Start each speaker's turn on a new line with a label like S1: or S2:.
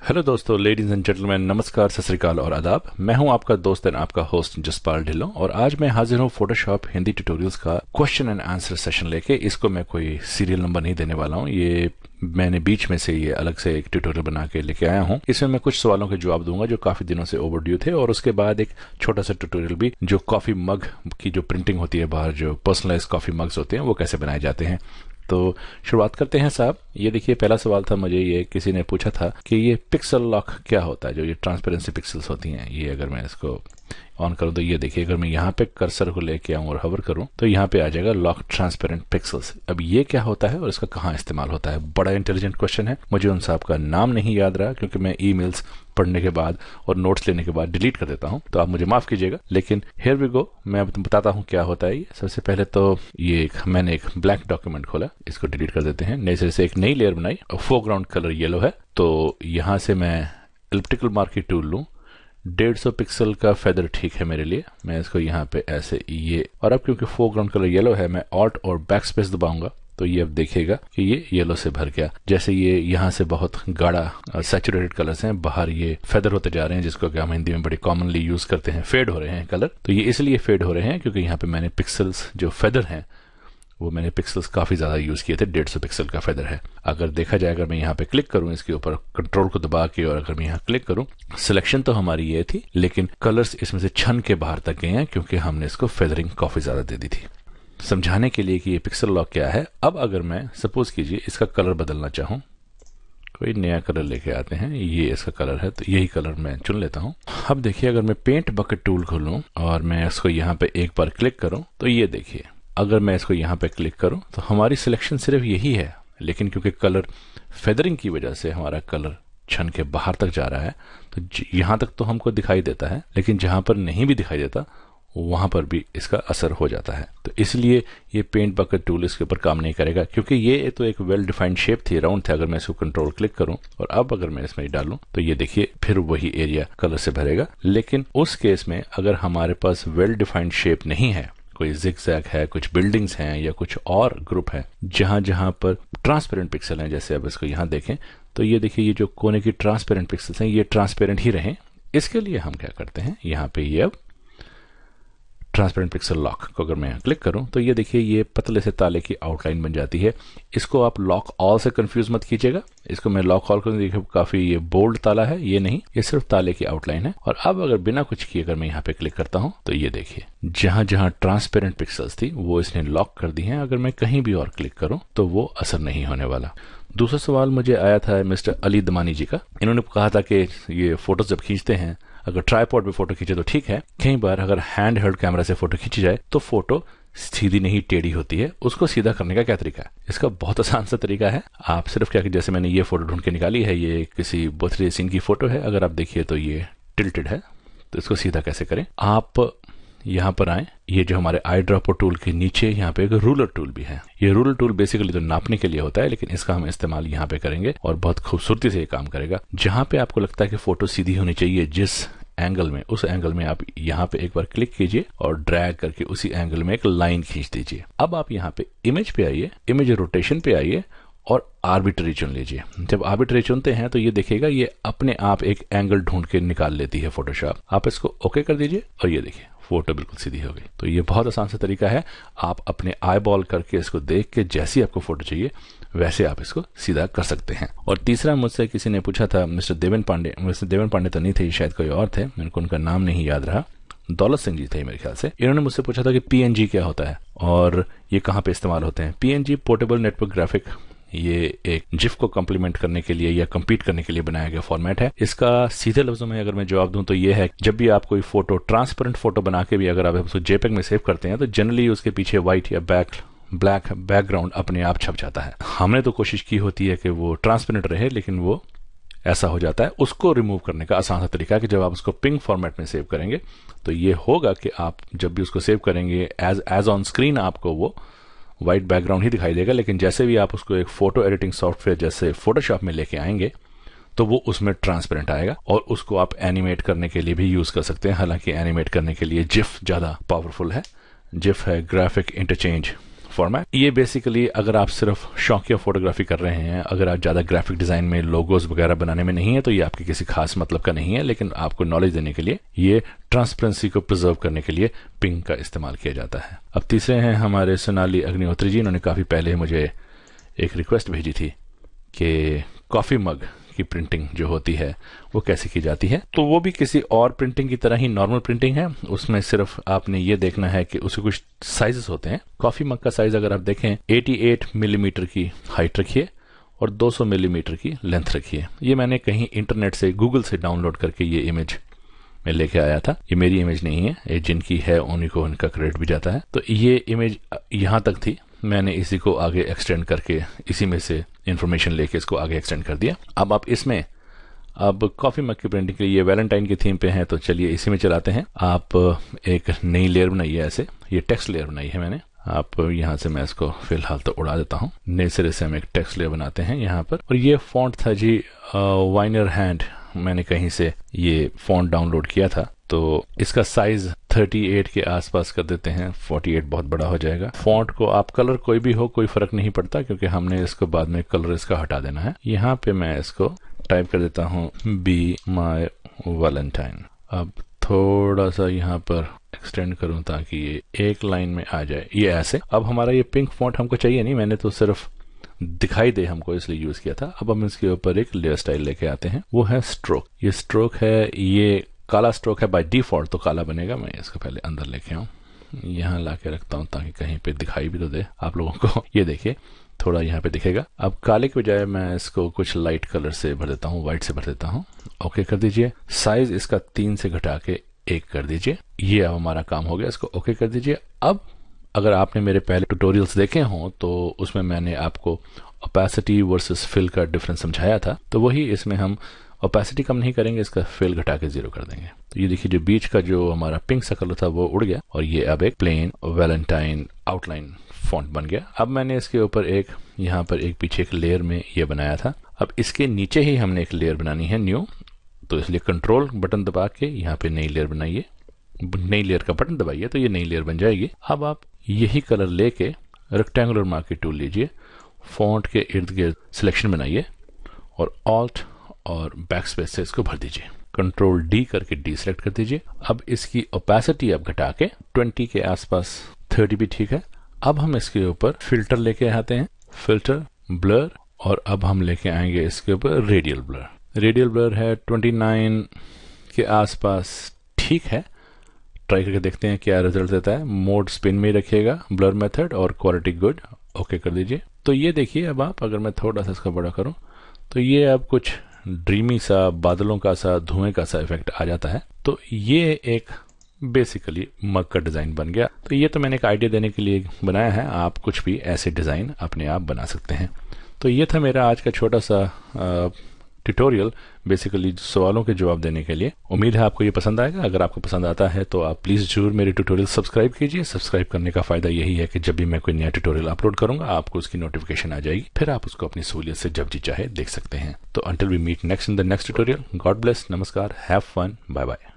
S1: Hello दोस्तों, ladies and gentleman, नमस्कार, सत श्री अकाल और आदाब। मैं हूं आपका दोस्त एंड आपका होस्ट जसपाल ढिल्लों और आज मैं हाजिर हूं फोटोशॉप हिंदी ट्यूटोरियल्स का क्वेश्चन एंड आंसर सेशन लेके। इसको मैं कोई सीरियल नंबर नहीं देने वाला हूं, ये मैंने बीच में से ये अलग से एक ट्यूटोरियल बना के लेके आया हूं। इसमें मैं कुछ सवालों के जवाब दूंगा जो काफी दिनों से ओवरड्यू थे और उसके बाद एक छोटा सा ट्यूटोरियल भी जो कॉफी मग की जो प्रिंटिंग होती है बाहर, जो पर्सनलाइज कॉफी मग्स होते हैं वो कैसे बनाए जाते हैं। तो शुरुआत करते हैं साहब। ये देखिए, पहला सवाल था मुझे, ये किसी ने पूछा था कि ये पिक्सल लॉक क्या होता है, जो ये ट्रांसपेरेंसी पिक्सल्स होती हैं। ये अगर मैं इसको ऑन करूं तो ये देखिए, अगर मैं यहाँ पे कर्सर को लेके आऊं और हवर करूं तो यहाँ पे आ जाएगा लॉक ट्रांसपेरेंट पिक्सल्स। अब ये क्या होता है और इसका कहाँ इस्तेमाल होता है? बड़ा इंटेलिजेंट क्वेश्चन है। मुझे उन साहब का नाम नहीं याद रहा क्योंकि मैं ईमेल्स पढ़ने के बाद और नोट्स लेने के बाद डिलीट कर देता हूं, तो आप मुझे माफ कीजिएगा। लेकिन हियर वी गो, मैं अब बताता हूं क्या होता है ये। सबसे पहले तो ये मैंने एक ब्लैंक डॉक्यूमेंट खोला, इसको डिलीट कर देते हैं। नए सिरे से एक नई लेयर बनाई और फोरग्राउंड कलर येलो है, तो यहां से मैं एलिप्टिकल मार्की टूल लूं। 150 पिक्सल का फेदर ठीक है मेरे लिए। मैं इसको यहाँ पे ऐसे ये, और अब क्योंकि फोरग्राउंड कलर येलो है मैं ऑल्ट और बैक स्पेस दबाऊंगा तो ये अब देखिएगा कि ये येलो से भर गया। जैसे ये यहाँ से बहुत गाढ़ा सैचुरेटेड कलर्स हैं, बाहर ये फेदर होते जा रहे हैं, जिसको कि हम हिंदी में बड़ी कॉमनली यूज करते हैं। फेड हो रहे हैं कलर, तो ये इसलिए फेड हो रहे हैं क्योंकि यहाँ पे मैंने पिक्सल्स जो फेदर हैं वो मैंने पिक्सल्स काफी ज्यादा यूज किए थे। 150 पिक्सल का फेदर है। अगर देखा जाए, अगर मैं यहाँ पे क्लिक करूं इसके ऊपर कंट्रोल को दबा के, और अगर मैं यहाँ क्लिक करूं, सिलेक्शन तो हमारी ये थी लेकिन कलर्स इसमें से छन के बाहर तक गए हैं क्योंकि हमने इसको फेदरिंग काफी ज्यादा दे दी थी। समझाने के लिए कि ये पिक्सल लॉक क्या है, अब अगर मैं सपोज कीजिए इसका कलर बदलना चाहूं, कोई नया कलर लेके आते हैं, ये इसका कलर है तो यही कलर मैं चुन लेता हूं। अब देखिए, अगर मैं पेंट बकेट टूल खोलूं और मैं इसको यहाँ पे एक बार क्लिक करूं तो ये देखिए, अगर मैं इसको यहाँ पे क्लिक करूं तो हमारी सिलेक्शन सिर्फ यही है, लेकिन क्योंकि कलर फेदरिंग की वजह से हमारा कलर छन के बाहर तक जा रहा है तो यहां तक तो हमको दिखाई देता है, लेकिन जहां पर नहीं भी दिखाई देता वहां पर भी इसका असर हो जाता है। तो इसलिए ये पेंट बकेट टूल इसके ऊपर काम नहीं करेगा, क्योंकि ये तो एक वेल डिफाइंड शेप थी, राउंड था। अगर मैं इसको कंट्रोल क्लिक करूं और अब अगर मैं इसमें डालूं तो ये देखिए फिर वही एरिया कलर से भरेगा। लेकिन उस केस में अगर हमारे पास वेल डिफाइंड शेप नहीं है, कोई जिगजैग है, कुछ बिल्डिंग्स हैं या कुछ और ग्रुप है जहां जहां पर ट्रांसपेरेंट पिक्सल हैं, जैसे अब इसको यहां देखें तो ये देखिए, ये जो कोने की ट्रांसपेरेंट पिक्सल्स हैं ये ट्रांसपेरेंट ही रहें। इसके लिए हम क्या करते हैं, यहाँ पे ये अब ट्रांसपेरेंट पिक्सल लॉक को अगर मैं क्लिक करूं तो ये देखिए, ये पतले से ताले की आउटलाइन बन जाती है। इसको आप लॉक ऑल से कंफ्यूज मत कीजिएगा। इसको मैं लॉक ऑल को देखिए, काफी ये बोल्ड ताला है, ये नहीं, ये सिर्फ ताले की आउटलाइन है। और अब अगर बिना कुछ किए अगर मैं यहाँ पे क्लिक करता हूं तो ये देखिए, जहां जहां ट्रांसपेरेंट पिक्सल्स थी वो इसने लॉक कर दी है। अगर मैं कहीं भी और क्लिक करूं तो वो असर नहीं होने वाला। दूसरा सवाल मुझे आया था मिस्टर अली दमानी जी का। इन्होंने कहा था कि ये फोटो जब खींचते हैं, अगर ट्राइपॉड पे फोटो खींचे तो ठीक है, कई बार अगर हैंड हेल्ड कैमरा से फोटो खींची जाए तो फोटो सीधी नहीं टेढ़ी होती है। उसको सीधा करने का क्या तरीका है? इसका बहुत आसान सा तरीका है। आप सिर्फ क्या, जैसे मैंने ये फोटो ढूंढ के निकाली है, ये किसी बर्थडे सीन की फोटो है। अगर आप देखिए तो ये टिल्टेड है, तो इसको सीधा कैसे करें? आप यहाँ पर आए, ये जो हमारे आई ड्रॉपर टूल के नीचे यहाँ पे एक रूलर टूल भी है। ये रूलर टूल बेसिकली तो नापने के लिए होता है, लेकिन इसका हम इस्तेमाल यहाँ पे करेंगे और बहुत खूबसूरती से ये काम करेगा। जहां पे आपको लगता है कि फोटो सीधी होनी चाहिए, जिस एंगल में, उस एंगल में आप यहाँ पे एक बार क्लिक कीजिए और ड्रैग करके उसी एंगल में एक लाइन खींच दीजिए। अब आप यहाँ पे इमेज पे आइए, इमेज रोटेशन पे आइए और आर्बिट्री चुन लीजिए। जब आर्बिट्री चुनते हैं तो ये देखिएगा, ये अपने आप एक एंगल ढूंढ के निकाल लेती है फोटोशॉप। आप इसको ओके कर दीजिए और ये देखिए फोटो बिल्कुल सीधी हो गई। तो ये बहुत आसान सा तरीका है। आप अपने आई बॉल करके इसको देख के जैसी आपको फोटो चाहिए वैसे आप इसको सीधा कर सकते हैं। और तीसरा मुझसे किसी ने पूछा था, मिस्टर देवेन पांडे तो नहीं थे, शायद कोई और थे, मेरे को उनका नाम नहीं याद रहा, दौलत सिंह जी थे मेरे ख्याल से। इन्होंने मुझसे पूछा था कि पीएनजी क्या होता है और ये कहाँ पे इस्तेमाल होते हैं। पीएनजी पोर्टेबल नेटवर्क ग्राफिक, ये एक जिफ को कम्प्लीमेंट करने के लिए या कम्पीट करने के लिए बनाया गया फॉर्मेट है। इसका सीधे लफ्जों में अगर मैं जवाब दूं तो ये है, जब भी आप कोई फोटो, ट्रांसपेरेंट फोटो बना के भी अगर आप उसको जेपेग में सेव करते हैं तो जनरली उसके पीछे व्हाइट या ब्लैक बैकग्राउंड अपने आप छप जाता है। हमने तो कोशिश की होती है कि वो ट्रांसपेरेंट रहे, लेकिन वो ऐसा हो जाता है। उसको रिमूव करने का आसान सा तरीका है कि जब आप उसको पिंग फॉर्मेट में सेव करेंगे तो ये होगा कि आप जब भी उसको सेव करेंगे एज ऑन स्क्रीन आपको वो व्हाइट बैकग्राउंड ही दिखाई देगा, लेकिन जैसे भी आप उसको एक फोटो एडिटिंग सॉफ्टवेयर जैसे फोटोशॉप में लेके आएंगे तो वो उसमें ट्रांसपेरेंट आएगा और उसको आप एनिमेट करने के लिए भी यूज कर सकते हैं। हालांकि एनिमेट करने के लिए जिफ ज्यादा पावरफुल है। जिफ है ग्राफिक इंटरचेंज फॉर्मेट। ये बेसिकली अगर आप सिर्फ शौकिया फोटोग्राफी कर रहे हैं, अगर आप ज़्यादा ग्राफिक डिज़ाइन में लोगोज वगैरह बनाने में नहीं है, तो ये आपके किसी खास मतलब का नहीं है, लेकिन आपको नॉलेज देने के लिए ये ट्रांसपेरेंसी को प्रिजर्व करने के लिए पिंक का इस्तेमाल किया जाता है। अब तीसरे हैं हमारे सोनाली अग्निहोत्री जी। इन्होंने काफ़ी पहले मुझे एक रिक्वेस्ट भेजी थी कि कॉफ़ी मग की प्रिंटिंग जो होती है वो कैसे की जाती है। तो वो भी किसी और प्रिंटिंग की तरह ही नॉर्मल प्रिंटिंग है। उसमें सिर्फ आपने ये देखना है कि उसके कुछ साइजेस होते हैं। कॉफ़ी मग का साइज अगर आप देखें 88 मिलीमीटर की हाइट रखिए और 200 मिलीमीटर की लेंथ रखिए। ये मैंने कहीं इंटरनेट से, गूगल से डाउनलोड करके ये इमेज मैं लेके आया था। ये मेरी इमेज नहीं है, ये जिनकी है उन्हीं को उनका क्रेडिट भी जाता है। तो ये इमेज यहाँ तक थी, मैंने इसी को आगे एक्सटेंड करके इसी में से इंफॉर्मेशन लेके इसको आगे एक्सटेंड कर दिया। अब आप इसमें अब कॉफ़ी मग की प्रिंटिंग के लिए ये वैलेंटाइन की थीम पे है, तो चलिए इसी में चलाते हैं। आप एक नई लेयर बनाइए, ऐसे ये टेक्स्ट लेयर बनाई है मैंने। आप यहाँ से मैं इसको फिलहाल तो उड़ा देता हूँ। नए सिरे से हम एक टेक्स्ट लेयर बनाते हैं यहाँ पर। और ये फॉन्ट था जी वाइनर हैंड, मैंने कहीं से ये फॉन्ट डाउनलोड किया था। तो इसका साइज 38 के आसपास कर देते हैं, 48 बहुत बड़ा हो जाएगा। फॉन्ट को आप कलर कोई भी हो, कोई फर्क नहीं पड़ता, क्योंकि हमने इसको बाद में कलर इसका हटा देना है। यहाँ पे मैं इसको टाइप कर देता हूँ बी माई वैलेंटाइन। अब थोड़ा सा यहाँ पर एक्सटेंड करूं ताकि ये एक लाइन में आ जाए, ये ऐसे। अब हमारा ये पिंक फॉन्ट हमको चाहिए नहीं, मैंने तो सिर्फ दिखाई दे हमको इसलिए यूज किया था। अब हम इसके ऊपर एक लेयर स्टाइल लेके आते हैं, वो है स्ट्रोक। ये स्ट्रोक है, ये काला स्ट्रोक है बाय डिफॉल्ट, तो काला बनेगा। मैं इसको पहले अंदर लेके आऊं, यहाँ ला के रखता हूँ ताकि कहीं पे दिखाई भी तो दे आप लोगों को। ये देखिए थोड़ा यहाँ पे दिखेगा। अब काले के बजाय मैं इसको कुछ लाइट कलर से भर देता हूँ, व्हाइट से भर देता हूँ। ओके कर दीजिए। साइज इसका 3 से घटा के 1 कर दीजिए। ये अब हमारा काम हो गया, इसको ओके कर दीजिए। अब अगर आपने मेरे पहले ट्यूटोरियल्स देखे हों तो उसमें मैंने आपको ओपेसिटी वर्सेस फिल का डिफरेंस समझाया था, तो वही इसमें हम ओपेसिटी कम नहीं करेंगे, इसका फिल घटा के 0 कर देंगे। तो ये देखिए जो बीच का जो हमारा पिंक सा कलर था वो उड़ गया और ये अब एक प्लेन वैलेंटाइन आउटलाइन फॉन्ट बन गया। अब मैंने इसके ऊपर एक यहाँ पर एक पीछे एक लेयर में ये बनाया था। अब इसके नीचे ही हमने एक लेयर बनानी है न्यू, तो इसलिए कंट्रोल बटन दबा के यहाँ पे नई लेयर बनाइए। नई लेयर का बटन दबाइए तो ये नई लेयर बन जाएगी। अब आप यही कलर लेके रेक्टेंगुलर मार्कर टूल लीजिए, फॉन्ट के इर्द गिर्द सिलेक्शन बनाइए और ऑल्ट और बैक स्पेस से इसको भर दीजिए। कंट्रोल डी करके डी सेलेक्ट कर दीजिए। अब इसकी ओपेसिटी आप घटा के 20 के आसपास, 30 भी ठीक है। अब हम इसके ऊपर फिल्टर लेके आते हैं, फिल्टर ब्लर, और अब हम लेके आएंगे इसके ऊपर रेडियल ब्लर। रेडियल ब्लर है 29 के आसपास, ठीक है। ट्राई करके देखते हैं क्या रिजल्ट देता है। मोड स्पिन में रखिएगा ब्लर मेथड और क्वालिटी गुड, ओके कर दीजिए। तो ये देखिए अब आप, अगर मैं थोड़ा सा इसका बड़ा करूं तो ये अब कुछ ड्रीमी सा, बादलों का सा, धुएं का सा इफेक्ट आ जाता है। तो ये एक बेसिकली मग का डिजाइन बन गया। तो ये तो मैंने एक आइडिया देने के लिए बनाया है, आप कुछ भी ऐसे डिजाइन अपने आप बना सकते हैं। तो ये था मेरा आज का छोटा सा ट्यूटोरियल, बेसिकली सवालों के जवाब देने के लिए। उम्मीद है आपको ये पसंद आएगा। अगर आपको पसंद आता है तो आप प्लीज़ जरूर मेरे ट्यूटोरियल सब्सक्राइब कीजिए। सब्सक्राइब करने का फायदा यही है कि जब भी मैं कोई नया ट्यूटोरियल अपलोड करूंगा आपको उसकी नोटिफिकेशन आ जाएगी, फिर आप उसको अपनी सहूलियत से जब जी चाहे देख सकते हैं। तो until we meet next in the next tutorial, God bless, नमस्कार, हैव फन, बाय बाय।